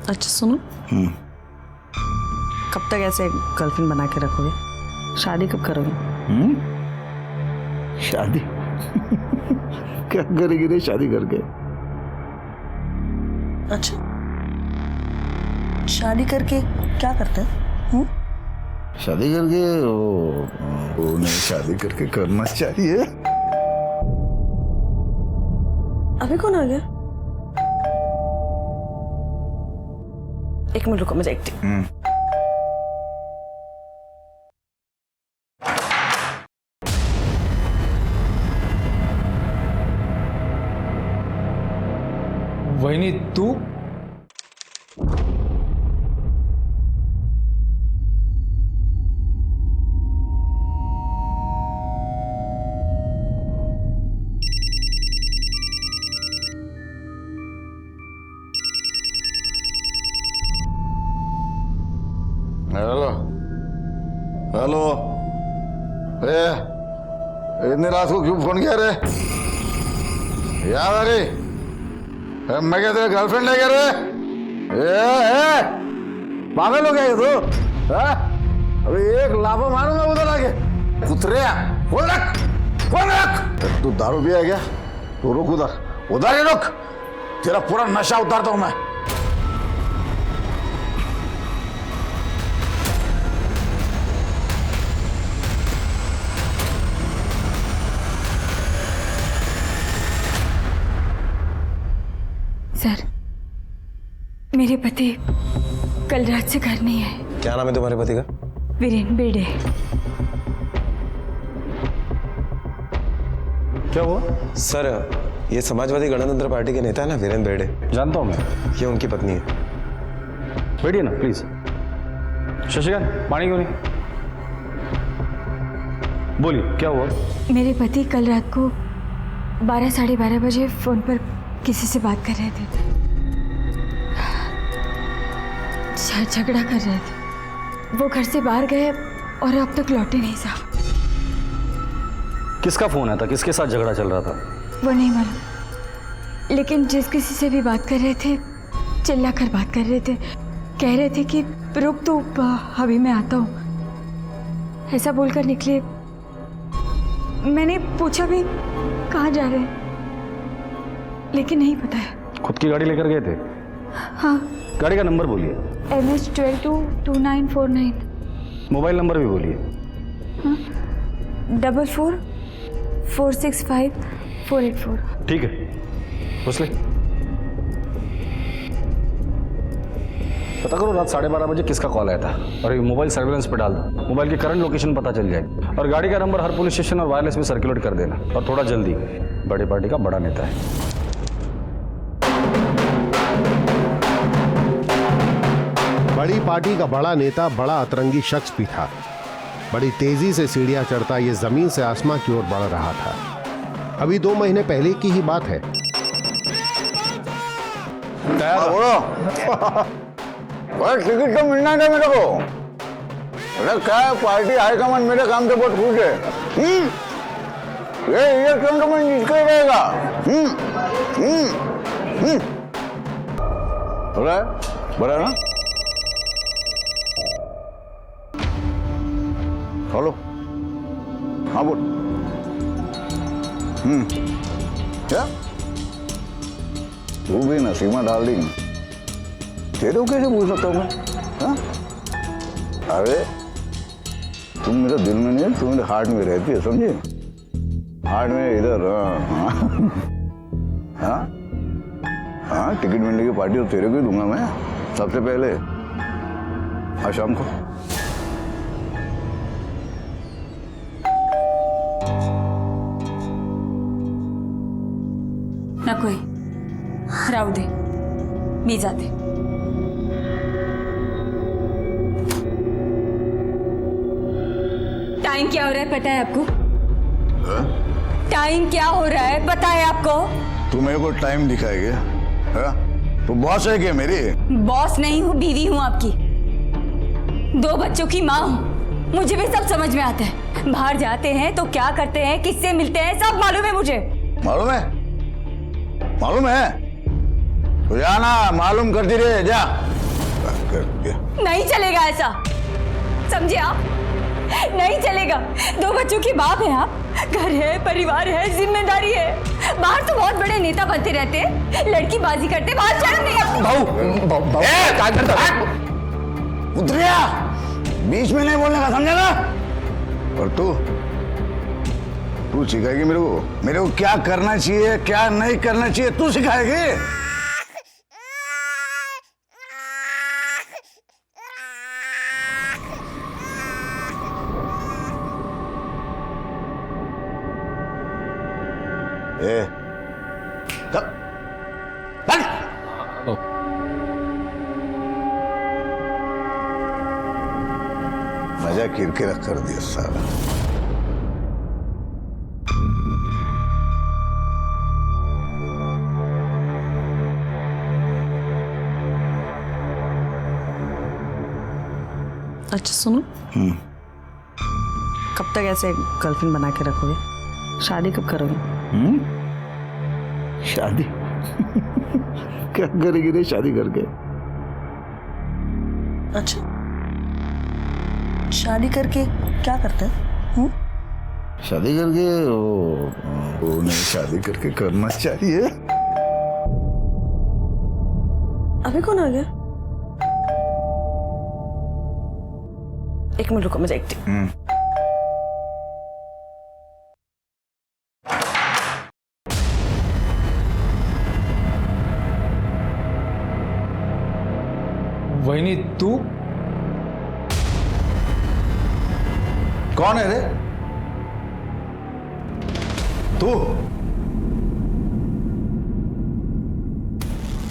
अच्छा सुनो, कब तक ऐसे गर्लफ्रेंड बना के रखोगे? शादी कब करोगे? शादी क्या करेगी रे शादी करके? अच्छा, शादी करके क्या करते हैं? शादी करके वो नहीं, शादी करके करना चाहिए। अभी कौन आ गया? एक मिनट रुको, मैं देखती हूँ। वहीनी तू? हेलो हेलो, इतनी रात को क्यों फोन किया रे? याद आ रही? मैं क्या तेरा गर्लफ्रेंड है क्या रे? पागल हो गया ये तो? अभी एक लाफा मारूंगा उधर आके। कुतरे फोन रख, फोन रख। तू दारू पिया क्या? तू रुक, उधर उधर ही रुक, तेरा पूरा नशा उतारता हूं मैं। सर, मेरे पति कल रात से घर नहीं है। क्या नाम है तुम्हारे पति का? वीरेन बेड़े। क्या हुआ? सर, ये समाजवादी गणतंत्र पार्टी के नेता है ना, वीरेन बेड़े। जानता हूं मैं। ये उनकी पत्नी है। बैठिए ना प्लीज। शशिकांत, पानी क्यों नहीं? बोलिए क्या हुआ? मेरे पति कल रात को 12 साढ़े 12 बजे फोन पर किसी से बात कर रहे थे, झगड़ा कर रहे थे। वो घर से बाहर गए और अब तक लौटे नहीं साहब। किसका फोन आया था? किसके साथ झगड़ा चल रहा था? वो नहीं मालूम, लेकिन जिस किसी से भी बात कर रहे थे चिल्ला कर बात कर रहे थे। कह रहे थे कि रुक तो, अभी मैं आता हूँ, ऐसा बोलकर निकले। मैंने पूछा भी कहाँ जा रहे हैं, लेकिन नहीं पता है। खुद की गाड़ी लेकर गए थे? हाँ। गाड़ी का नंबर बोलिए। MS222949। मोबाइल नंबर भी बोलिए। 44465484। ठीक है, घुस ले। पता करो रात 12:30 बजे किसका कॉल आया था और ये मोबाइल सर्विलेंस पे डाल दो। मोबाइल की करंट लोकेशन पता चल जाएगी और गाड़ी का नंबर हर पुलिस स्टेशन और वायरलेस में सर्कुलेट कर देना, और थोड़ा जल्दी। बड़ी पार्टी का बड़ा नेता है। बड़ी पार्टी का बड़ा नेता बड़ा अतरंगी शख्स भी था। बड़ी तेजी से सीढ़ियां चढ़ता ये जमीन से आसमां की ओर बढ़ रहा था। अभी 2 महीने पहले की ही बात है। टिकट तो मिलना था मेरे को। अरे क्या है, पार्टी हाईकमान मेरे काम से बहुत खुश है। ये इलेक्शन तो मैं जीत के रहेगा। बड़ा ना? हेलो, हाँ बोल। क्या? तू भी ना सीमा डार्लिंग, तेरे को कैसे पूछ सकता हूँ मैं? हाँ? अरे तुम मेरे दिल में नहीं, तुम मेरे हार्ट में रहती है, समझे? हार्ट में इधर। हाँ हाँ, टिकट मिलने की पार्टी तो तेरे को ही दूंगा मैं सबसे पहले। आज शाम को। ना कोई राव दे, मी जाते। टाइम क्या हो रहा है पता है आपको? टाइम क्या हो रहा है पता है आपको? तू मेरे को टाइम दिखाएगी? तू बॉस है क्या मेरी? बॉस नहीं हूँ, बीवी हूँ आपकी। 2 बच्चों की माँ हूँ, मुझे भी सब समझ में आता है। बाहर जाते हैं तो क्या करते हैं, किससे मिलते हैं, सब मालूम है मुझे। मालूम है? मालूम है? तो जा ना, मालूम करती रहे, जा। कर दिया। नहीं चलेगा ऐसा, समझे आप? नहीं चलेगा। 2 बच्चों की बाप है आप, घर है, परिवार है, जिम्मेदारी है। बाहर तो बहुत बड़े नेता बनते रहते हैं, लड़की बाजी करते, बाहर शर्म नहीं आती। उतरिया, बीच में नहीं बोलने का, समझा ना? और तू सिखाएगी मेरे को क्या करना चाहिए, क्या नहीं करना चाहिए, तू सिखाएगी। मजा किरकिरा कर दिया साला। अच्छा सुनो, कब तक ऐसे गर्लफ्रेंड बना के रखोगे? शादी कब करोगे? शादी क्या करेगी रे शादी करके? अच्छा, शादी करके क्या करते हैं? शादी करके वो नहीं, शादी करके करना चाहिए। अभी कौन आ गया? एक मिनट रुको, मुझे एक्टिंग। वहीनी तू कौन है रे?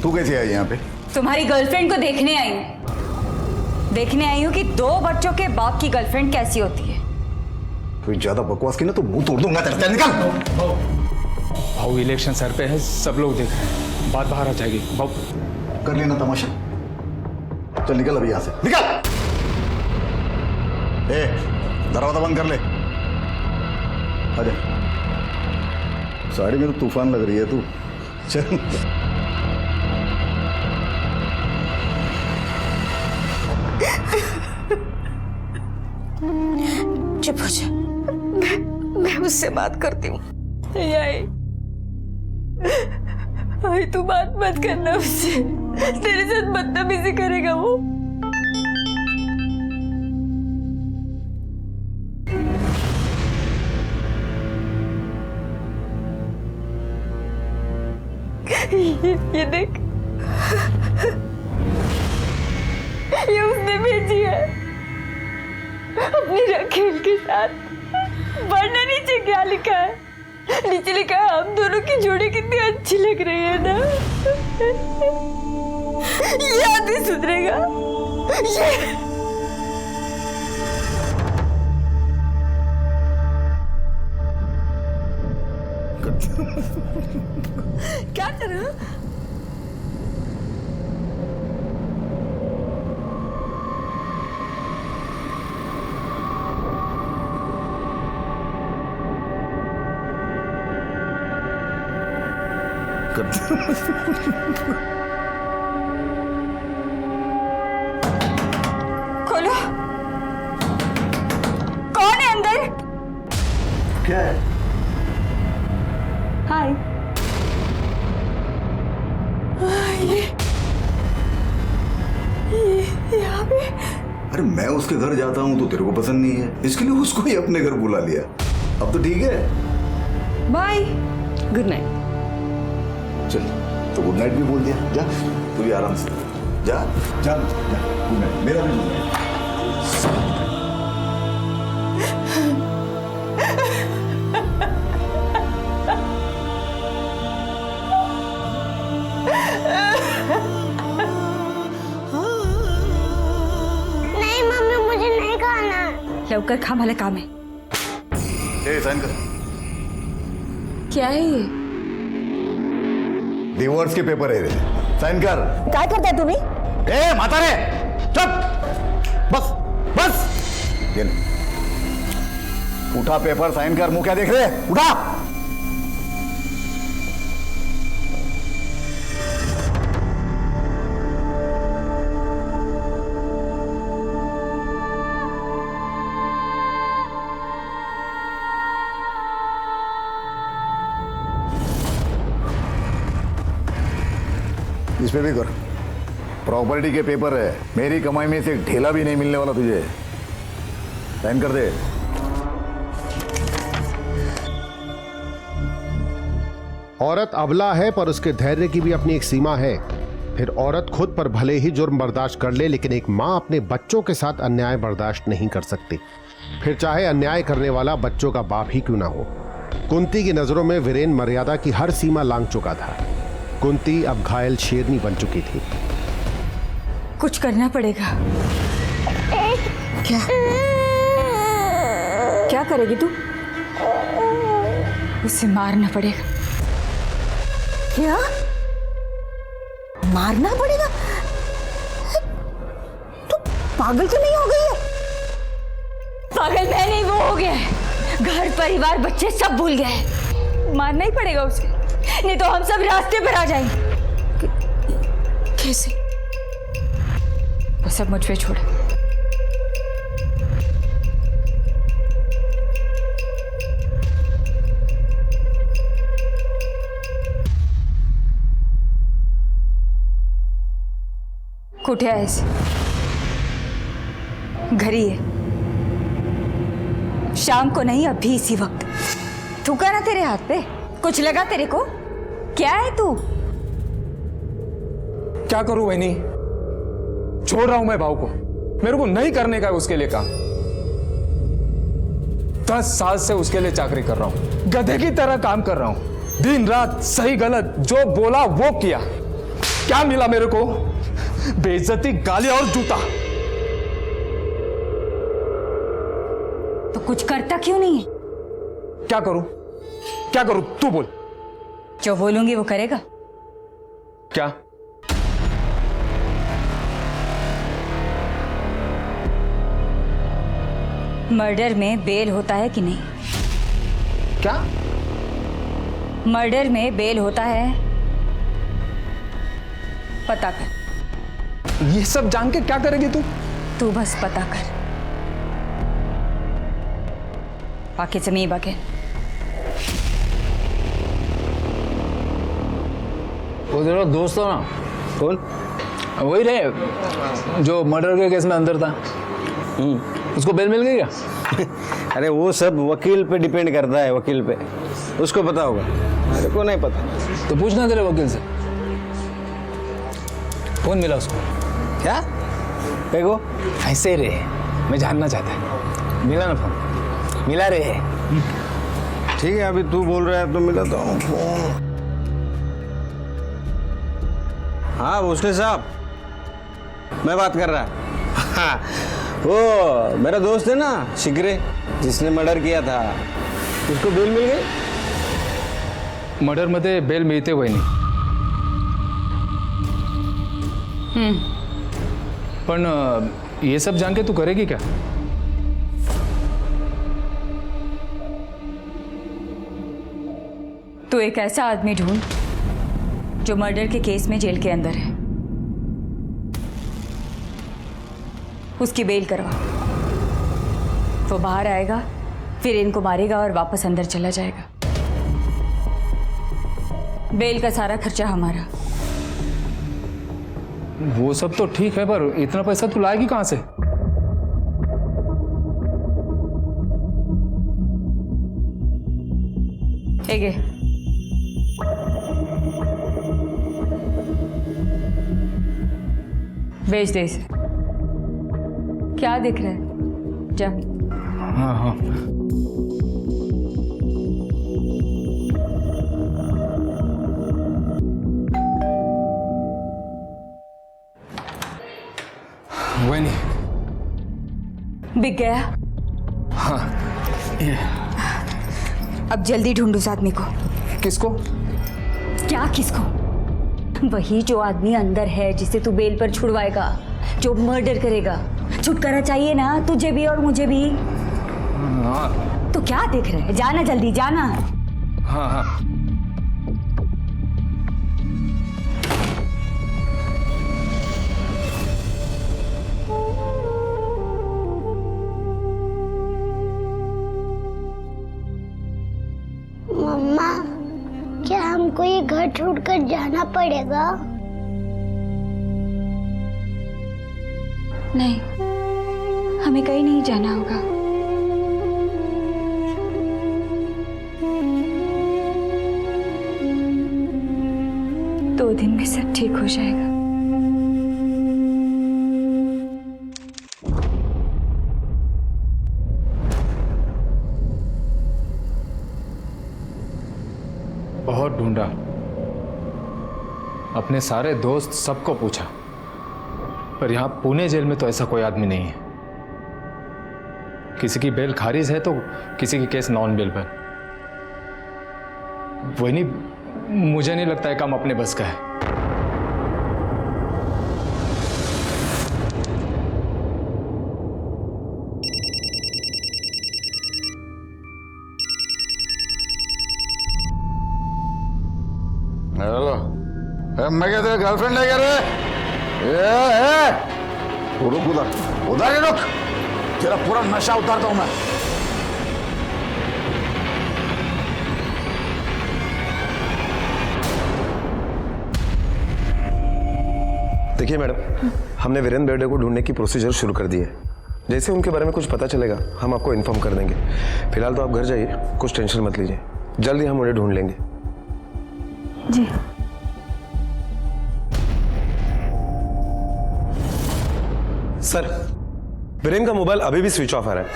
तू कैसे आई यहाँ पे? तुम्हारी गर्लफ्रेंड को देखने आई हूँ। देखने आई हूँ कि 2 बच्चों के बाप की गर्लफ्रेंड कैसी होती है। कोई ज्यादा बकवास की ना तो मुंह तोड़ दूंगा तेरा। निकल। भाऊ इलेक्शन सर पे है, सब लोग देख रहे हैं, बात बाहर आ जाएगी। भाऊ कर लेना तमाशा। चल निकल अभी यहाँ से, निकल। दरवाजा बंद कर ले। आजा। साड़ी में तो तूफान लग रही है तू। चल। चुप हो जा, मैं उससे बात करती हूँ। भाई तू बात मत करना उससे, तेरे साथ बदतमीजी करेगा वो। ये देख, ये उसने भेजी है अपनी रखेल के साथ। पढ़ना नीचे क्या लिखा है? नीचे लिखा है हम दोनों की जोड़ी कितनी अच्छी लग रही है ना। ये आदमी सुधरेगा? ये क्या कर रहे हो? खोलो, कौन है अंदर? क्या है? हाय। ये यहाँ पे? अरे मैं उसके घर जाता हूँ तो तेरे को पसंद नहीं है, इसके लिए उसको ही अपने घर बुला लिया। अब तो ठीक है। Bye, good night. चल तो गुड नाइट भी बोल दिया। जा तू भी आराम से जा जा जा। गुड नाइट, मेरा भी गुड नाइट। नहीं मम्मी, मुझे नहीं खाना। लवकर खा, भले काम है। साइन कर। क्या है ये? डिवोर्स के पेपर है रे, साइन कर। क्या करता है तुम्ही? माता रे, चुप। बस बस, ये ले। उठा पेपर, साइन कर। मुंह क्या देख रहे? उठा। इस पे भी कर। प्रॉपर्टी के पेपर है, मेरी कमाई में से एक ढेला भी नहीं मिलने वाला तुझे। साइन कर दे। औरत अबला है पर उसके धैर्य की भी अपनी एक सीमा है। फिर औरत खुद पर भले ही जुर्म बर्दाश्त कर ले, लेकिन एक मां अपने बच्चों के साथ अन्याय बर्दाश्त नहीं कर सकती, फिर चाहे अन्याय करने वाला बच्चों का बाप ही क्यों ना हो। कुंती की नजरों में वीरेन मर्यादा की हर सीमा लांघ चुका था। कुंती अब घायल शेरनी बन चुकी थी। कुछ करना पड़ेगा। क्या क्या करेगी तू? उसे मारना पड़ेगा। क्या मारना पड़ेगा? तू पागल तो नहीं हो गई है? पागल मैं नहीं, वो हो गया है। घर परिवार बच्चे सब भूल गए हैं। मारना ही पड़ेगा उसे, नहीं तो हम सब रास्ते पर आ जाएंगे। कैसे? वो सब मुझ पे छोड़। कुठे आहेस? घरी है। शाम को नहीं, अभी इसी वक्त। थूका ना तेरे हाथ पे? कुछ लगा तेरे को? क्या है तू? क्या करूं बहनी, छोड़ रहा हूं मैं भाव को। मेरे को नहीं करने का है उसके लिए काम। 10 साल से उसके लिए चाकरी कर रहा हूं, गधे की तरह काम कर रहा हूं। दिन रात सही गलत जो बोला वो किया। क्या मिला मेरे को? बेइज्जती, गाली और जूता। तो कुछ करता क्यों नहीं है? क्या करूं? क्या करूं? तू बोल। जो बोलूंगी वो करेगा। क्या? मर्डर में बेल होता है कि नहीं? क्या? मर्डर में बेल होता है? पता कर। ये सब जान के क्या करेगी तू? तू बस पता कर। बाकी से मैं बाकी। वो तेरा दोस्त हो ना? कौन? वही रहे जो मर्डर के केस में अंदर था। उसको बेल मिल गई क्या? अरे वो सब वकील पे डिपेंड करता है, वकील पे, उसको पता होगा, मेरे को नहीं पता। तो पूछना तेरे वकील से। फोन मिला उसको? क्या कहो? ऐसे रे, मैं जानना चाहता। मिला ना फोन? मिला रे। ठीक है, अभी तू बोल रहा है तो मिलाता हूँ फोन। हाँ भोसले साहब, मैं बात कर रहा। हाँ, वो मेरा दोस्त है ना शिगरे, जिसने मर्डर किया था, उसको बेल मिल गई। मर्डर मध्ये बेल मिळते वहिनी। पण ये सब जान के तू करेगी क्या? तू एक ऐसा आदमी ढूंढ जो मर्डर के केस में जेल के अंदर है, उसकी बेल करवा। वो बाहर आएगा, फिर इनको मारेगा और वापस अंदर चला जाएगा। बेल का सारा खर्चा हमारा। वो सब तो ठीक है, पर इतना पैसा तू लाएगी कहां से? एगे भेज दे इसे। क्या दिख रहा है? जा। हाँ हाँ। वही बिक गया? हाँ। ये अब जल्दी ढूंढ उस आदमी को। किसको? क्या किसको? वही जो आदमी अंदर है, जिसे तू बेल पर छुड़वाएगा, जो मर्डर करेगा। छुटकारा चाहिए ना तुझे भी और मुझे भी। हाँ तो क्या देख रहे है? जाना जल्दी, जाना। हाँ हाँ। मम्मा, क्या हमको ये घर छोड़कर जाना पड़ेगा? नहीं, हमें कहीं नहीं जाना होगा। दो दिन में सब ठीक हो जाएगा। बहुत ढूंढा, अपने सारे दोस्त सबको पूछा, पर यहां पुणे जेल में तो ऐसा कोई आदमी नहीं है। किसी की बेल खारिज है तो किसी की केस नॉन बेल पर। वही नहीं, मुझे नहीं लगता है काम अपने बस का है। हेलो, मैं क्या तेरा गर्लफ्रेंड है क्या रे? तू रुक उधर, उधर ही रुक, तेरा पूरा नशा उतारता हूं मैं। देखिए मैडम, हमने वीरेंद्र बेर्डे को ढूंढने की प्रोसीजर शुरू कर दी है। जैसे उनके बारे में कुछ पता चलेगा हम आपको इन्फॉर्म कर देंगे। फिलहाल तो आप घर जाइए, कुछ टेंशन मत लीजिए, जल्दी हम उन्हें ढूंढ लेंगे। जी। सर, वीरेंद्र का मोबाइल अभी भी स्विच ऑफ आ रहा है,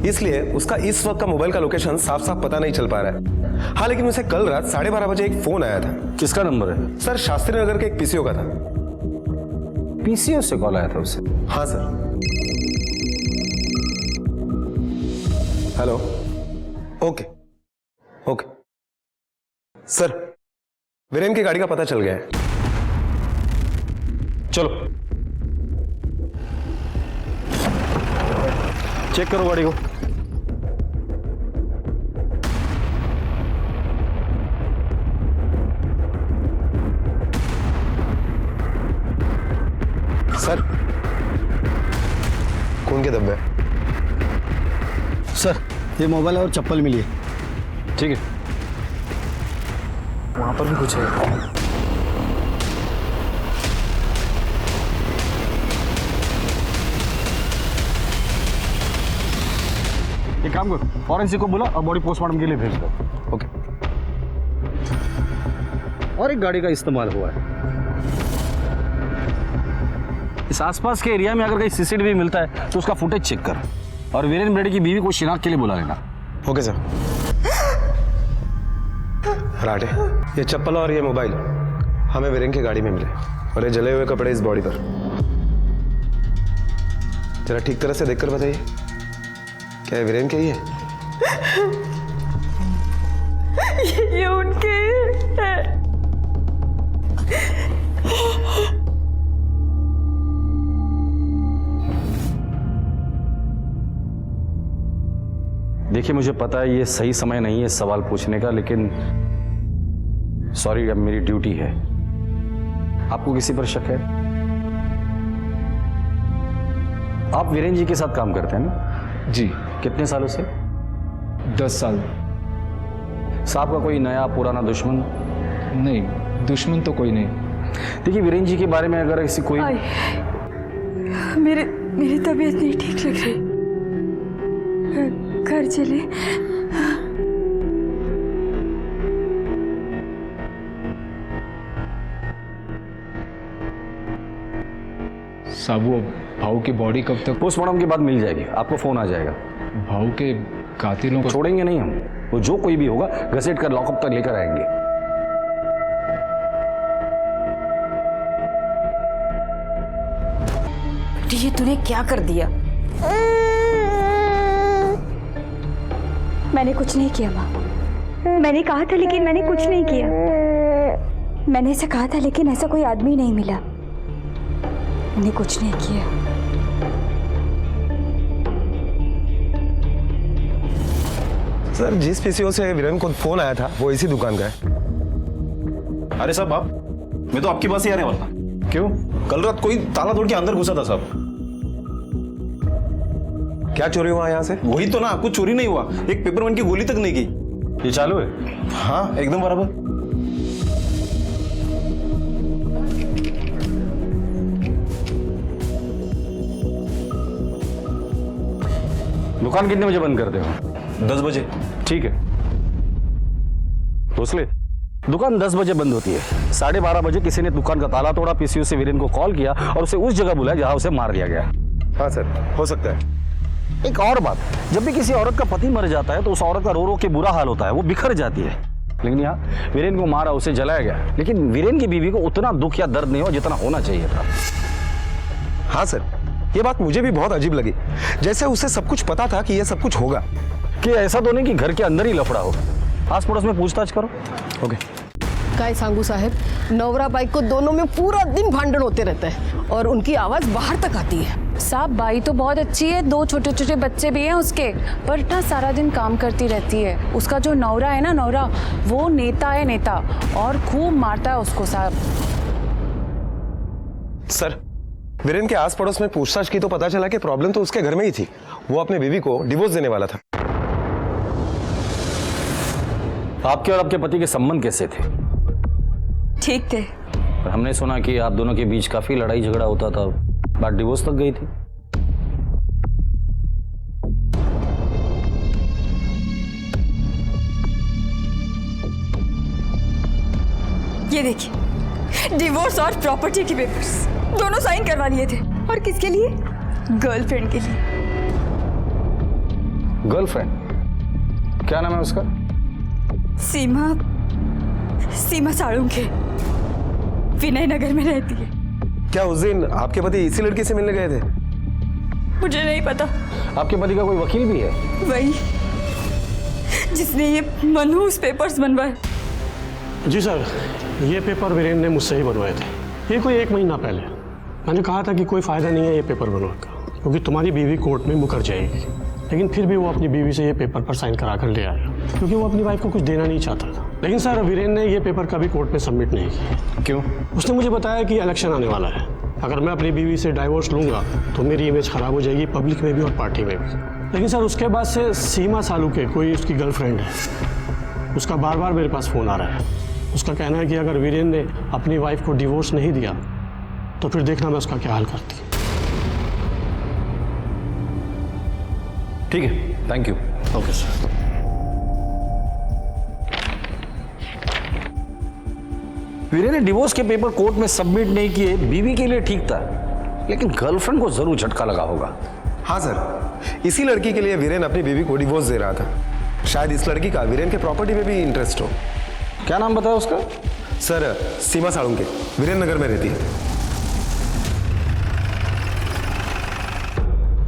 इसलिए उसका इस वक्त का मोबाइल का लोकेशन साफ साफ पता नहीं चल पा रहा है। हाँ, लेकिन उसे कल रात 12:30 बजे एक फोन आया था। किसका नंबर है? सर, शास्त्री नगर के एक पीसीओ का था। पीसीओ से कॉल आया था उसे? हाँ sir. Hello, okay okay sir, Virendra की गाड़ी का पता चल गया है। चलो चेक करो गाड़ी को। सर, खून के धब्बे। सर, ये मोबाइल और चप्पल मिली है। ठीक है, वहां पर भी कुछ है। एक काम कर, फॉरेंसिक को बुला और बॉडी पोस्टमार्टम के लिए भेज दो। ओके। और एक गाड़ी का इस्तेमाल हुआ है। इस आसपास के एरिया में अगर कहीं सीसीटीवी मिलता है तो उसका फुटेज चेक कर, और वीरेंद्र बेर्डे की बीवी को शिनाख्त के लिए बुला लेना। Okay sir. राटे, ये चप्पल और ये मोबाइल हमें वीरेंद्र की गाड़ी में मिले, और ये जले हुए कपड़े इस बॉडी पर। जरा ठीक तरह से देखकर बताइए, क्या ये वीरेंद्र के ही है? ये उनके है। देखिए, मुझे पता है ये सही समय नहीं है सवाल पूछने का, लेकिन सॉरी, अब मेरी ड्यूटी है। आपको किसी पर शक है? आप वीरेंद्र जी के साथ काम करते हैं ना? जी। कितने सालों से? 10 साल। साहब का कोई नया पुराना दुश्मन? नहीं, दुश्मन तो कोई नहीं। देखिए, वीरेंद्र जी के बारे में अगर किसी कोई मेरी तबीयत नहीं ठीक लग रही, घर चले। साहब, वो भाऊ की बॉडी कब तक? पोस्टमार्टम के बाद मिल जाएगी, आपको फोन आ जाएगा। भाऊ के कातिलों को छोड़ेंगे नहीं हम, वो जो कोई भी होगा घसीट कर लॉकअप तक लेकर आएंगे। ये तूने क्या कर दिया? मैंने कुछ नहीं किया माँ। मैंने कहा था लेकिन मैंने कुछ नहीं किया। मैंने ऐसा कहा था लेकिन ऐसा कोई आदमी नहीं मिला। मैंने कुछ नहीं किया। सर, जिस पीसीओ से वीरेंद्र को फोन आया था वो इसी दुकान का है। अरे साहब, आप, मैं तो आपके पास ही आने वाला था। क्यों? कल रात कोई ताला तोड़ के अंदर घुसा था साहब। क्या चोरी हुआ यहाँ से? वही तो ना, कुछ चोरी नहीं हुआ, एक पेपरमैन की गोली तक नहीं गई। ये चालू है? हाँ, एकदम बराबर। दुकान कितने बजे बंद करते हो? 10 बजे। ठीक है भोसले, दुकान 10 बजे बंद होती है। 12:30 बजे किसी ने दुकान का ताला तोड़ा, पीसीयू से वीरेन को कॉल किया और उसे उस जगह बुलाया जहां उसे मार दिया गया। हाँ सर, हो सकता है। एक और बात, जब भी किसी औरत का पति मर जाता है तो उस औरत का रो रो के बुरा हाल होता है, वो बिखर जाती है। लेकिन यहाँ वीरेन को मारा, उसे जलाया गया, लेकिन वीरेन की बीवी को उतना दुख या दर्द नहीं हुआ जितना होना चाहिए था। हाँ सर, ये बात मुझे भी बहुत अजीब लगी, जैसे उसे सब कुछ पता था कि ये सब कुछ होगा। कि ऐसा तो नहीं कि घर के अंदर ही लफड़ा हो। आस पड़ोस में पूछताछ करो। ओके। काय सांगू साहेब, नवरा बाई को दोनों में पूरा दिन भांडण होते रहते हैं और उनकी आवाज बाहर तक आती है। साहब बाई तो बहुत अच्छी है, 2 छोटे छोटे बच्चे भी हैं उसके, पर ना सारा दिन काम करती रहती है। उसका जो नौरा है ना, नौरा वो नेता है, नेता, और खूब मारता है उसको साहब। सर, वीरेन के आस पड़ोस में पूछताछ की तो पता चला कि प्रॉब्लम तो उसके घर में ही थी। वो अपनी बीवी को डिवोर्स देने वाला था। आपके और आपके पति के संबंध कैसे थे? ठीक थे। पर हमने सुना कि आप दोनों के बीच काफी लड़ाई झगड़ा होता था, बात डिवोर्स तक गई थी। ये देखिए, डिवोर्स और प्रॉपर्टी के पेपर्स दोनों साइन करवा लिए थे। और किसके लिए? गर्लफ्रेंड के लिए। गर्लफ्रेंड? क्या नाम है उसका? सीमा साळुंखे, विनय नगर में रहती है। क्या उस दिन आपके पति इसी लड़की से मिलने गए थे? मुझे नहीं पता। आपके पति का कोई वकील भी है? वही जिसने ये मनहूस पेपर्स बनवाए। जी सर, ये पेपर वीरेन ने मुझसे ही बनवाए थे। ये कोई 1 महीना पहले। मैंने कहा था कि कोई फ़ायदा नहीं है ये पेपर बनवाने का, क्योंकि तुम्हारी बीवी कोर्ट में मुकर जाएगी। लेकिन फिर भी वो अपनी बीवी से ये पेपर पर साइन करा कर ले आया, क्योंकि वो अपनी वाइफ को कुछ देना नहीं चाहता था। लेकिन सर, वीरेन ने ये पेपर कभी कोर्ट में सबमिट नहीं किया। क्यों? उसने मुझे बताया कि इलेक्शन आने वाला है, अगर मैं अपनी बीवी से डाइवोर्स लूँगा तो मेरी इमेज खराब हो जाएगी, पब्लिक में भी और पार्टी में भी। लेकिन सर, उसके बाद से सीमा साळुंखे, कोई उसकी गर्लफ्रेंड है, उसका बार बार मेरे पास फ़ोन आ रहा है। उसका कहना है कि अगर वीरेन ने अपनी वाइफ को डिवोर्स नहीं दिया तो फिर देखना मैं उसका क्या हाल करती। ठीक है, thank you. Okay sir. Viren ने डिवोर्स के पेपर कोर्ट में सबमिट नहीं किए, बीवी के लिए ठीक था, लेकिन गर्लफ्रेंड को जरूर झटका लगा होगा। हाँ सर, इसी लड़की के लिए वीरेन अपनी बीवी को डिवोर्स दे रहा था। शायद इस लड़की का वीरेन के प्रॉपर्टी में भी इंटरेस्ट हो। क्या नाम बताया उसका? सर, सीमा साळुंखे, वीरेन नगर में रहती है।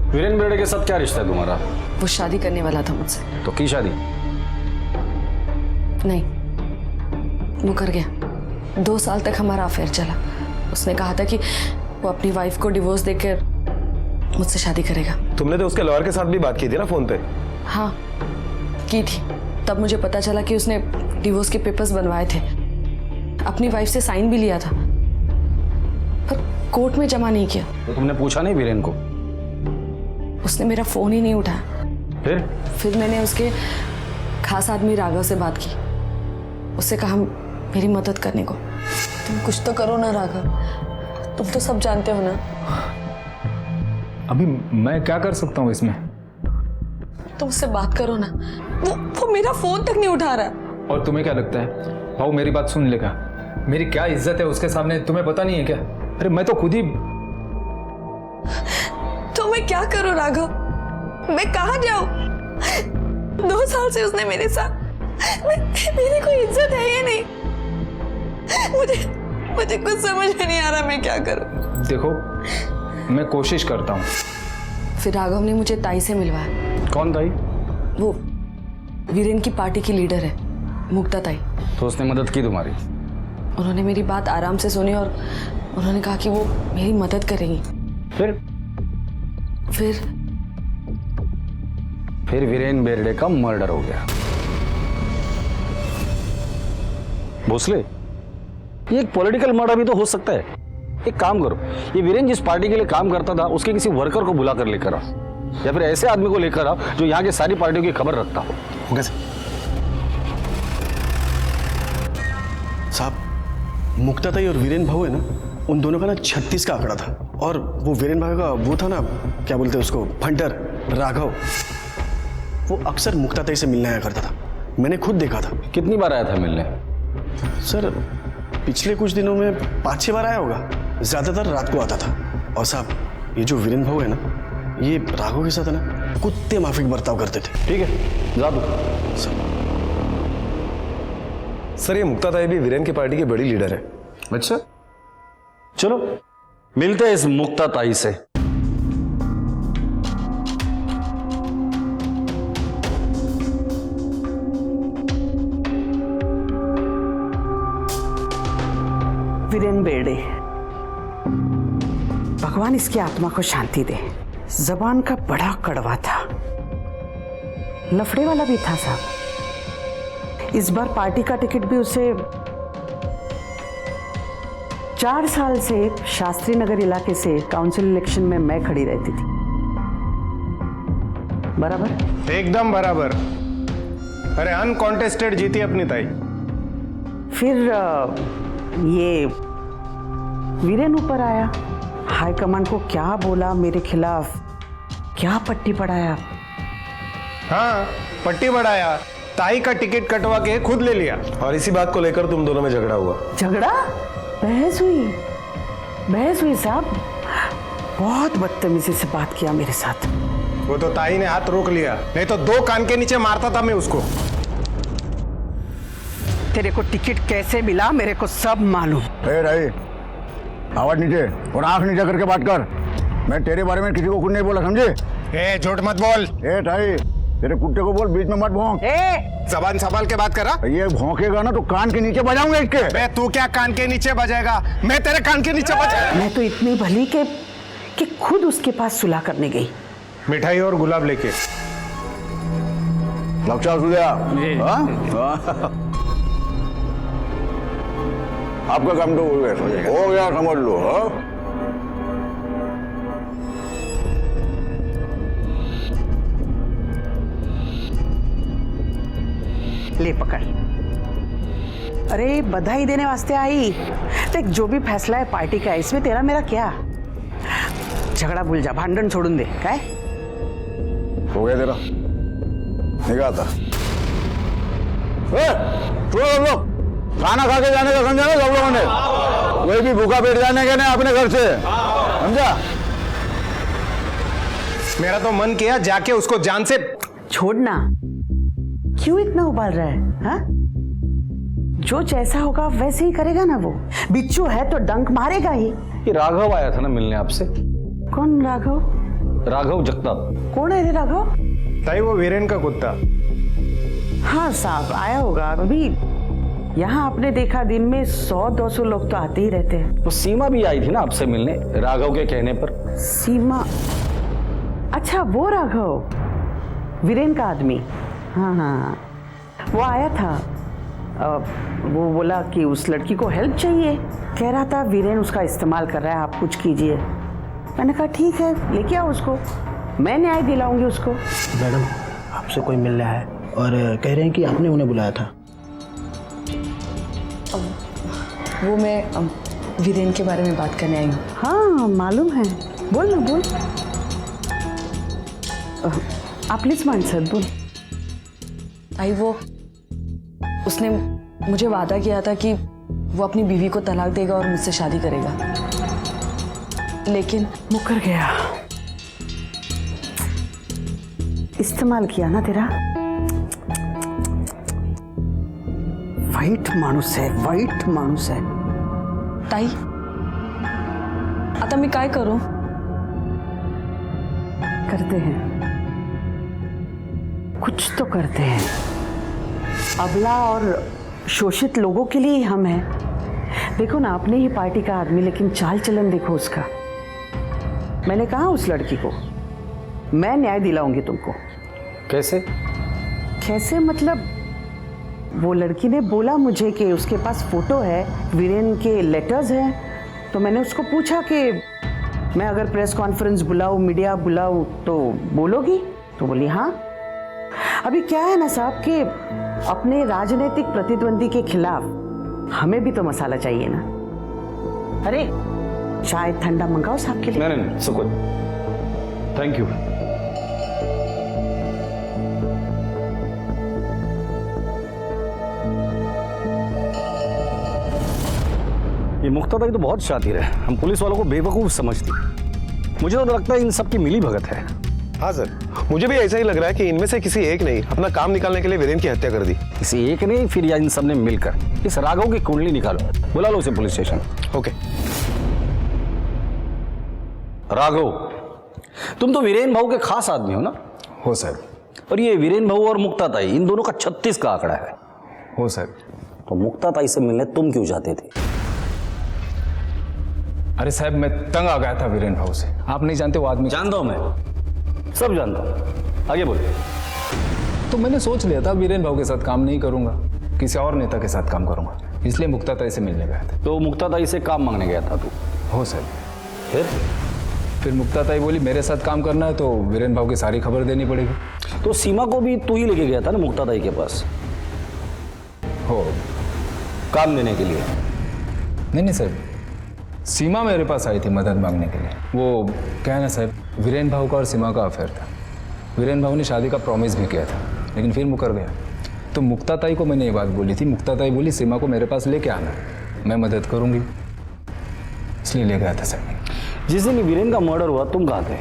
वीरेन बेड़े के साथ क्या रिश्ता है तुम्हारा? वो शादी करने वाला था मुझसे। तो की शादी? नहीं, मुकर गया। 2 साल तक हमारा अफेयर चला। उसने कहा था कि वो अपनी वाइफ को डिवोर्स देकर मुझसे शादी करेगा। तुमने तो उसके लॉयर के साथ भी बात की थी ना फोन पे? हाँ, की थी। तब मुझे पता चला कि उसने डिवोर्स के पेपर्स बनवाए थे, अपनी वाइफ से साइन भी लिया था, पर कोर्ट में जमा नहीं किया। तो तुमने पूछा नहीं वीरेन को? उसने मेरा फोन ही नहीं उठाया। फिर मैंने उसके खास आदमी राघव से बात की। उससे कहा मेरी मदद करने को। तुम कुछ तो करो ना राघव, तुम तो सब जानते हो ना। अभी मैं क्या कर सकता हूँ इसमें? तुम उससे बात करो ना। वो मेरा फोन तक नहीं उठा रहा। और तुम्हें क्या लगता है भाऊ मेरी बात सुन लेगा? मेरी क्या इज्जत है उसके सामने, तुम्हें पता नहीं है क्या? अरे मैं तो खुद ही। तो मैं क्या करूं राघव? मैं कहाँ जाऊं? 2 साल से उसने मेरे साथ, मेरी कोई इज्जत है या नहीं? मुझे कुछ समझ में नहीं आ रहा मैं क्या करूं। देखो, मैं कोशिश करता हूँ। फिर राघव ने मुझे ताई से मिलवाया। कौन ताई? वो वीरेन की पार्टी की लीडर है, मुक्ता ताई। तो उसने मदद की तुम्हारी? उन्होंने मेरी बात आराम से सुनी और उन्होंने कहा कि वो मेरी मदद करेंगी। फिर वीरेन बेर्डे का मर्डर हो गया। भोसले, ये एक पॉलिटिकल मर्डर भी तो हो सकता है। एक काम करो, ये वीरेन जिस पार्टी के लिए काम करता था उसके किसी वर्कर को बुला कर लेकर आओ, या फिर ऐसे आदमी को लेकर आओ जो यहाँ की सारी पार्टियों की खबर रखता हो। साहब, मुक्ता ताई और वीरेन भाऊ है ना, उन दोनों का ना 36 का आंकड़ा था। और वो वीरेन भाई का वो था ना, क्या बोलते हैं उसको, फंटर राघव, वो अक्सर मुक्ताताई से मिलने आया करता था, मैंने खुद देखा था। कितनी बार आया था मिलने? सर पिछले कुछ दिनों में 5-6 बार आया होगा, ज्यादातर रात को आता था। और साहब ये जो वीरेन भाऊ है ना, ये राघव के साथ है ना कुत्ते माफिक बर्ताव करते थे। ठीक है, जा दो। सर ये मुक्ताताई भी वीरेन की पार्टी की बड़ी लीडर है। अच्छा, चलो मिलते हैं इस मुक्ताताई से। वीरेन बेड़े, भगवान इसकी आत्मा को शांति दे। जबान का बड़ा कड़वा था, लफड़े वाला भी था साहब। इस बार पार्टी का टिकट भी उसे 4 साल से शास्त्री नगर इलाके से काउंसिल इलेक्शन में मैं खड़ी रहती थी। बराबर? एकदम बराबर। अरे अनकॉन्टेस्टेड जीती अपनी ताई। फिर ये वीरेन ऊपर आया, हाईकमान को क्या बोला मेरे खिलाफ, क्या पट्टी पढ़ाया। हाँ, पट्टी बढ़ाया, ताई का टिकट कटवा के खुद ले लिया। और इसी बात को लेकर तुम दोनों में झगड़ा हुआ। झगड़ा? बहस हुई साहब। बहुत बदतमीजी से बात किया मेरे साथ। वो तो ताई ने हाथ रोक लिया, नहीं तो 2 कान के नीचे मारता था मैं उसको। तेरे को टिकट कैसे मिला मेरे को सब मालूम। रही आवाज नीचे और आंख नीचे करके बात कर। मैं तेरे बारे में किसी को कुछ नहीं बोला, समझे? झूठ मत बोल। ढाई तेरे कुत्ते को बोल, बीच में मत भौंक। जबान संभाल के बात करा। ये भौंकेगा ना तो कान के नीचे बजाऊंगा इसके। बे तू क्या कान के नीचे बजाएगा, मैं तेरे कान के नीचे बजाएगा। मैं तो इतनी भली कि खुद उसके पास सुलह करने गई, मिठाई और गुलाब लेके। लक्षा सुधिया, आपका काम तो हो गया समझ लो। ले पकड़। अरे बधाई देने वास्ते आई। देख जो भी फैसला है पार्टी का, इसमें तेरा मेरा क्या। झगड़ा भूल जा, भांडन छोड़ून दे। काय हो गया तेरा निकालता। लोग खाना खा के जाने का समझा ना सब लोगों ने, कोई भी भूखा पेट जाने के नहीं अपने घर से, समझा? मेरा तो मन किया जाके उसको जान से छोड़ना। क्यों इतना उबाल रहा है? हाँ? जो जैसा होगा वैसे ही करेगा ना वो। बिच्छू है तो डंक मारेगा ही। ये राघव आया था ना मिलने आपसे। कौन राघव? राघव जगताप। कौन है रे राघव? ताई वो वीरेन का कुत्ता। हाँ साहब आया होगा। अभी यहाँ आपने देखा दिन में 100-200 लोग तो आते ही रहते हैं। वो सीमा भी आई थी ना आपसे मिलने, राघव के कहने पर। सीमा? अच्छा वो राघव, वीरेन का आदमी। हाँ, वो आया था। वो बोला कि उस लड़की को हेल्प चाहिए, कह रहा था वीरेन उसका इस्तेमाल कर रहा है, आप कुछ कीजिए। मैंने कहा ठीक है, लेके आओ उसको, मैं न्याय दिलाऊंगी उसको। मैडम आपसे कोई मिल रहा है और कह रहे हैं कि आपने उन्हें बुलाया था। वो मैं वीरेन के बारे में बात करने आई हूँ। हाँ मालूम है, बोल ना बोल। आपलीच माणसं बोल। आई वो उसने मुझे वादा किया था कि वो अपनी बीवी को तलाक देगा और मुझसे शादी करेगा, लेकिन मुकर गया। इस्तेमाल किया ना तेरा। वाईट माणूस आहे, वाईट माणूस आहे। ताई आता मी काय करू? करते हैं, कुछ तो करते हैं। अबला और शोषित लोगों के लिए ही हम हैं। देखो ना, अपने ही पार्टी का आदमी, लेकिन चाल चलन देखो उसका। मैंने कहा उस लड़की को मैं न्याय दिलाऊंगी तुमको। कैसे? कैसे मतलब, वो लड़की ने बोला मुझे कि उसके पास फोटो है, वीरेन के लेटर्स हैं। तो मैंने उसको पूछा कि मैं अगर प्रेस कॉन्फ्रेंस बुलाऊं, मीडिया बुलाऊं तो बोलोगी? तो बोली हाँ। अभी क्या है ना साहब कि अपने राजनीतिक प्रतिद्वंदी के खिलाफ हमें भी तो मसाला चाहिए ना। अरे चाय ठंडा मंगाओ साहब के लिए। नहीं, सब कुछ थैंक यू। ये मुक्ताताई तो बहुत शातिर है, हम पुलिस वालों को बेवकूफ समझती। मुझे तो लगता है इन सब की मिली भगत है। हाँ सर, मुझे भी ऐसा ही लग रहा है कि इनमें से किसी एक ने ही अपना काम निकालने के लिए वीरेन की हत्या कर दी। किसी एक ने फिर या इन सब ने मिलकर। इस राघव की कुंडली निकालो, बुला लो उसे पुलिस स्टेशन। ओके। राघव, तुम तो वीरेन भाऊ के खास आदमी हो ना? हो सर। और ये वीरेन भाऊ और मुक्ताताई, इन दोनों का 36 का आंकड़ा है। हो सर। तो मुक्ताताई से मिलने तुम क्यों जाते थे? अरे साहब, मैं तंग आ गया था वीरेन भाऊ से। आप नहीं जानते वो आदमी। जानता हूं मैं, सब जानता हूं। आगे बोलिए। तो मैंने सोच लिया था वीरेन भाऊ के साथ काम नहीं करूंगा, किसी और नेता के साथ काम करूंगा, इसलिए मुक्ताताई से मिलने गया था। तो मुक्ताताई से काम मांगने गया था तू? हो सर। फिर मुक्ताताई बोली मेरे साथ काम करना है तो वीरेन भाऊ की सारी खबर देनी पड़ेगी। तो सीमा को भी तू ही लेके गया था ना मुक्ताताई के पास? हो, काम देने के लिए? नहीं सर, सीमा मेरे पास आई थी मदद मांगने के लिए। वो क्या है ना साहब, वीरेन भाऊ का और सीमा का अफेयर था। वीरेन भाऊ ने शादी का प्रॉमिस भी किया था, लेकिन फिर मुकर गया। तो मुक्ताताई को मैंने ये बात बोली थी। मुक्ताताई बोली सीमा को मेरे पास लेके आना, मैं मदद करूंगी, इसलिए ले गया था सर। जिस दिन वीरेन का मर्डर हुआ तुम कहाँ थे?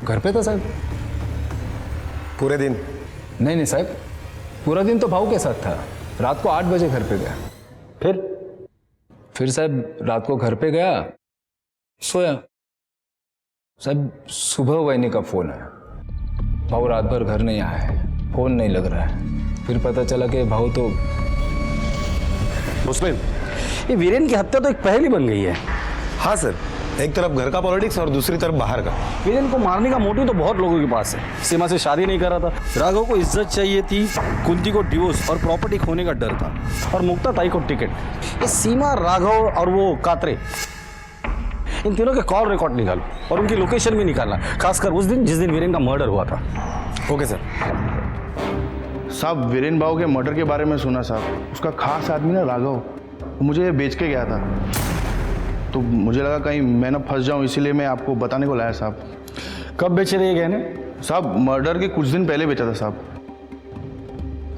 घर पे था साहब। पूरे दिन? नहीं साहब, पूरा दिन तो भाऊ के साथ था। रात को 8 बजे घर पे गया। फिर साहब रात को घर पे गया, सोया। साहब सुबह वैनी का फोन आया, भाऊ रात भर घर नहीं आया है, फोन नहीं लग रहा है। फिर पता चला कि भाऊ तो मुस्लिम। ये वीरेन की हत्या तो एक पहेली बन गई है। हाँ सर, एक तरफ घर का पॉलिटिक्स और दूसरी तरफ बाहर का। वीरेन को मारने का मोटिव तो बहुत लोगों के पास है। सीमा से शादी नहीं कर रहा था, राघव को इज्जत चाहिए थी, कुंती को डिवोर्स और प्रॉपर्टी खोने का डर था, और मुक्ताताई को टिकट। ये सीमा, राघव और वो कात्रे, इन तीनों के कॉल रिकॉर्ड निकालो और उनकी लोकेशन भी निकालना, खासकर उस दिन जिस दिन वीरेन का मर्डर हुआ था। Okay sir. साहब, वीरेन भाऊ के मर्डर के बारे में सुना साहब। उसका खास आदमी ना राघव, मुझे ये बेच के गया था, तो मुझे लगा कहीं मैं ना फंस जाऊं, इसीलिए मैं आपको बताने को लाया साहब। कब बेचे थे ये गहने? साहब मर्डर के कुछ दिन पहले बेचा था साहब।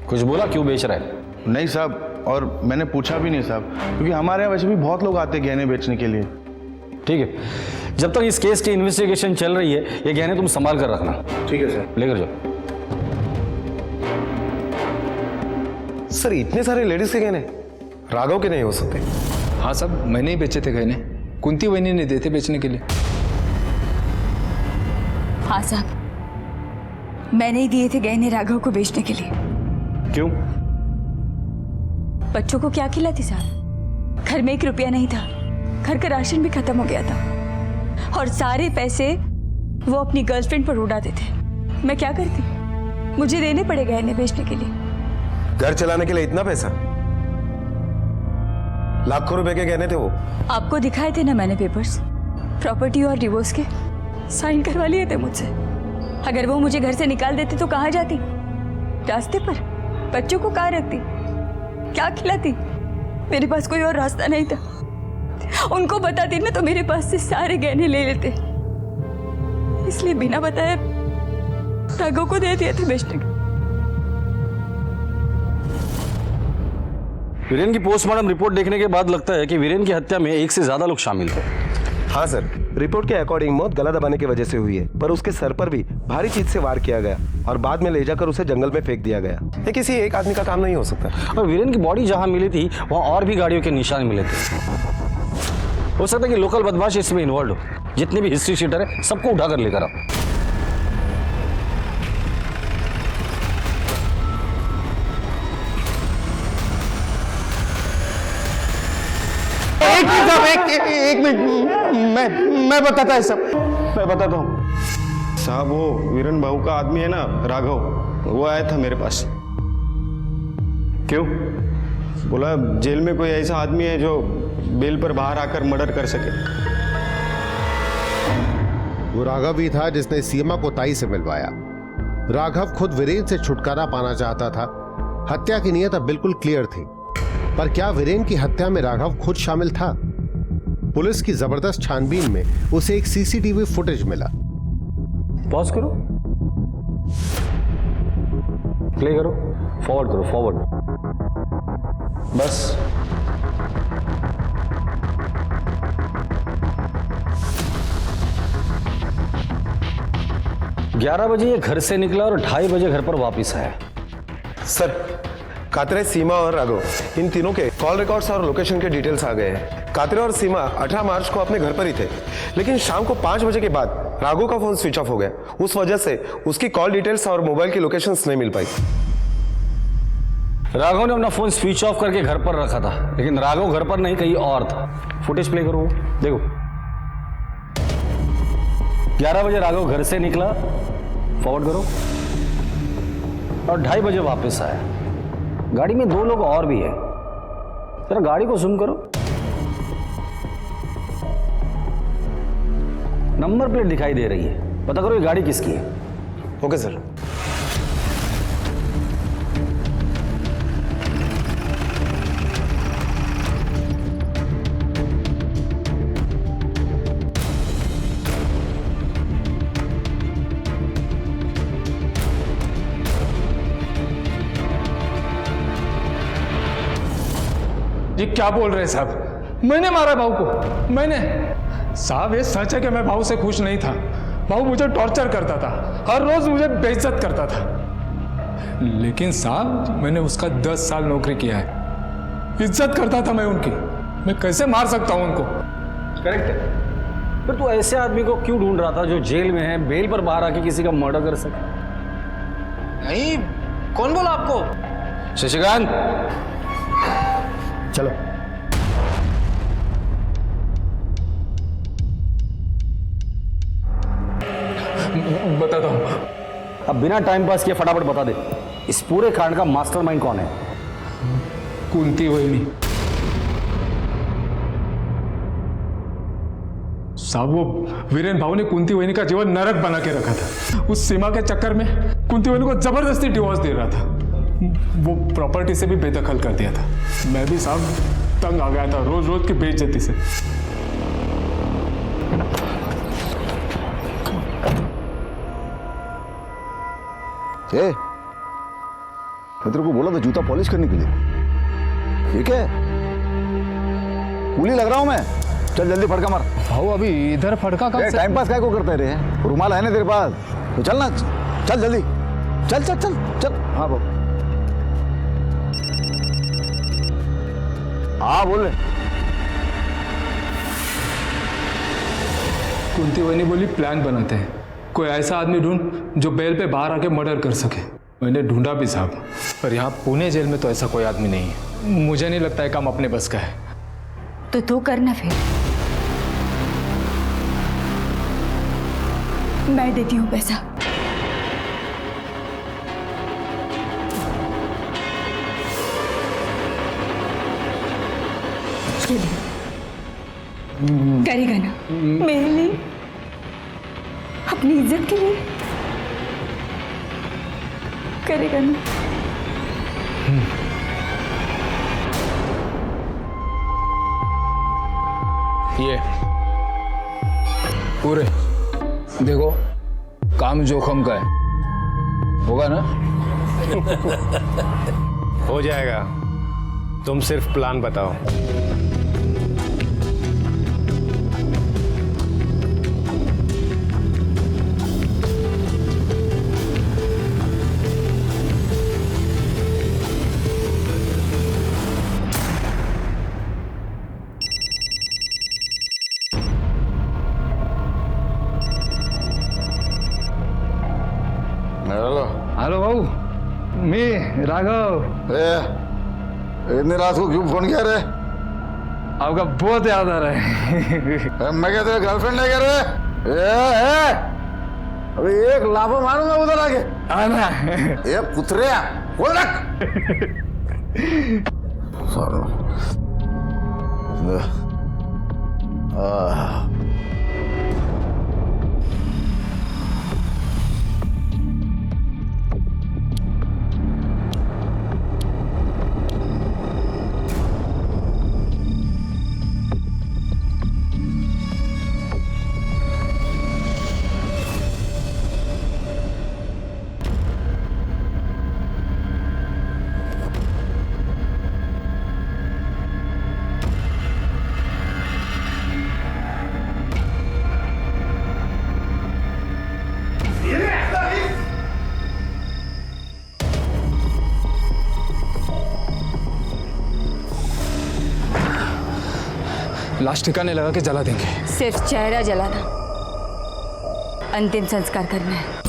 कुछ बोला क्यों बेच रहा है? नहीं साहब, और मैंने पूछा भी नहीं साहब, क्योंकि हमारे यहाँ वैसे भी बहुत लोग आते हैं गहने बेचने के लिए। ठीक है, जब तक इस केस की इन्वेस्टिगेशन चल रही है ये गहने तुम संभाल कर रखना। ठीक है सर। लेकर जाओ। सर इतने सारे लेडीज के गहने राघव के नहीं हो सकते? हाँ साहब, मैंने ही बेचे थे गहने, कुंती वहीनी ने देते बेचने के लिए। हाँ साहब, मैंने ही दिए थे गहने राघव को बेचने के लिए। क्यों? बच्चों को क्या खिलाती साहब? घर में 1 रुपया नहीं था, घर का राशन भी खत्म हो गया था, और सारे पैसे वो अपनी गर्लफ्रेंड पर उड़ाते थे। मैं क्या करती? मुझे देने पड़े गहने बेचने के लिए। घर चलाने के लिए इतना पैसा? लाखों रुपए के गहने थे वो। आपको दिखाए थे ना मैंने पेपर्स, प्रॉपर्टी और डिवोर्स के साइन करवा लिए थे मुझसे। अगर वो मुझे घर से निकाल देते तो कहाँ जाती? रास्ते पर? बच्चों को कहाँ रखती? क्या खिलाती? मेरे पास कोई और रास्ता नहीं था। उनको बताती ना तो मेरे पास से सारे गहने ले लेते, इसलिए बिना बताए राघव को दे दिए थे बेचने के। वीरेन की पोस्टमार्टम रिपोर्ट देखने के बाद लगता है कि वीरेन की हत्या में 1 से ज्यादा लोग शामिल थे। हाँ सर, रिपोर्ट के अकॉर्डिंग मौत गला दबाने की वजह से हुई है, पर उसके सर पर भी भारी चीज से वार किया गया और बाद में ले जाकर उसे जंगल में फेंक दिया गया। ये किसी एक आदमी का काम नहीं हो सकता। और वीरेन की बॉडी जहां मिली थी वहां और भी गाड़ियों के निशान मिले थे। हो सकता है कि लोकल बदमाश इसमें इन्वॉल्व हो। जितने भी हिस्ट्री शीटर है सबको उठाकर लेकर आओ। एक मिनट, मैं बताता है सब, मैं बताता हूँ साहब। वो वीरेन भाऊ का आदमी है ना राघव, वो आया था मेरे पास। क्यों? बोला जेल में कोई ऐसा आदमी है जो बेल पर बाहर आकर मर्डर कर सके। वो राघव ही था जिसने सीमा को ताई से मिलवाया। राघव खुद वीरेन से छुटकारा पाना चाहता था। हत्या की नीयत अब बिल्कुल क्लियर थी, पर क्या वीरेन की हत्या में राघव खुद शामिल था? पुलिस की जबरदस्त छानबीन में उसे एक सीसीटीवी फुटेज मिला। पॉज करो, प्ले करो, फॉरवर्ड करो, फॉरवर्ड। बस 11 बजे ये घर से निकला और 2:30 बजे घर पर वापस आया। सर, कात्रे, सीमा और राघव, इन तीनों के कॉल रिकॉर्ड्स और लोकेशन के डिटेल्स आ गए हैं। कात्रे और सीमा 18 मार्च को अपने घर पर ही थे, लेकिन शाम को 5 बजे के बाद राघव का फोन स्विच ऑफ हो गया। उस वजह से उसकी कॉल डिटेल्स और मोबाइल की लोकेशंस नहीं मिल पाई। राघव ने अपना फोन स्विच ऑफ करके घर पर रखा था, लेकिन राघव घर पर नहीं, कहीं और था। फुटेज प्ले करो, देखो। 11 बजे राघव घर से निकला, फॉरवर्ड करो, और 2:30 बजे वापस आया। गाड़ी में 2 लोग और भी है। जरा गाड़ी को जूम करो, नंबर प्लेट दिखाई दे रही है, पता करो ये गाड़ी किसकी है। Okay sir. ये क्या बोल रहे हैं साहब? मैंने मारा भाऊ को, मैंने। साहब ये सच है कि मैं भाऊ से खुश नहीं था। भाऊ मुझे टॉर्चर करता था, हर रोज मुझे बेइज्जत करता था। लेकिन साहब मैंने उसका 10 साल नौकरी किया है, इज्जत करता था मैं उनकी। मैं कैसे मार सकता हूं उनको? करेक्ट है। फिर तू ऐसे आदमी को क्यों ढूंढ रहा था जो जेल में है, बेल पर बाहर आके किसी का मर्डर कर सके? नहीं, कौन बोला आपको? शशिकांत, चलो। बताता हूं। अब बिना टाइम पास किए फटाफट बता दे, इस पूरे कांड का मास्टरमाइंड कौन है? कुंती वहिनी। साहब वो वीरेन भाऊ ने कुंती वहिनी का जीवन नरक बना के रखा था। उस सीमा के चक्कर में कुंती वहिनी को जबरदस्ती डिवोर्स दे रहा था। वो प्रॉपर्टी से भी बेदखल कर दिया था। मैं भी साहब तंग आ गया था रोज रोज की बेइज्जती से। मैं तेरे को बोला था जूता पॉलिश करने के लिए, ठीक है? कूली लग रहा हूं मैं। चल जल्दी फड़का मार। भाऊ अभी इधर फड़का कब से? टाइम पास काय को करता है रे? रुमाल है ना तेरे पास? तो चल ना, चल जल्दी, चल चल चल चल। हाँ बाबू, हाँ बोल। कुंती वहिनी बोली प्लान बनाते हैं, कोई ऐसा आदमी ढूंढ जो बेल पे बाहर आके मर्डर कर सके। मैंने ढूंढा भी साहब, पर यहाँ पुणे जेल में तो ऐसा कोई आदमी नहीं है। मुझे नहीं लगता है काम अपने बस का है। तो तू करना फिर। मैं देती हूँ पैसा। करेगा ना मेरे लिए, अपनी इज्जत के लिए करेगा ना? ये पूरे देखो, काम जोखम का है, होगा ना? हो जाएगा, तुम सिर्फ प्लान बताओ। हेलो भाऊ, मैं राघव। इतनी रात को क्यों फोन किया रे? आपका बहुत याद आ रहा है। मैं क्या तेरा गर्लफ्रेंड है क्या रे? अभी एक लाफा मारूंगा उधर आके। आना। ये कुतरिया खोल रख। लाश ठिकाने लगा के जला देंगे। सिर्फ चेहरा जलाना, अंतिम संस्कार करना है।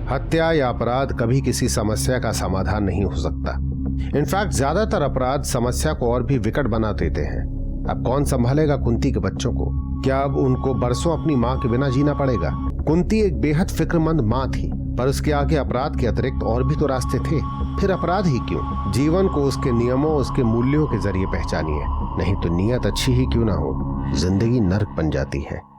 हत्या या अपराध कभी किसी समस्या का समाधान नहीं हो सकता। इनफैक्ट ज्यादातर अपराध समस्या को और भी विकट बना देते हैं। अब कौन संभालेगा कुंती के बच्चों को? क्या अब उनको बरसों अपनी माँ के बिना जीना पड़ेगा? कुंती एक बेहद फिक्रमंद माँ थी, पर उसके आगे अपराध के अतिरिक्त और भी तो रास्ते थे। फिर अपराध ही क्यों? जीवन को उसके नियमों, उसके मूल्यों के जरिए पहचानिए, नहीं तो नीयत अच्छी ही क्यों ना हो, जिंदगी नर्क बन जाती है।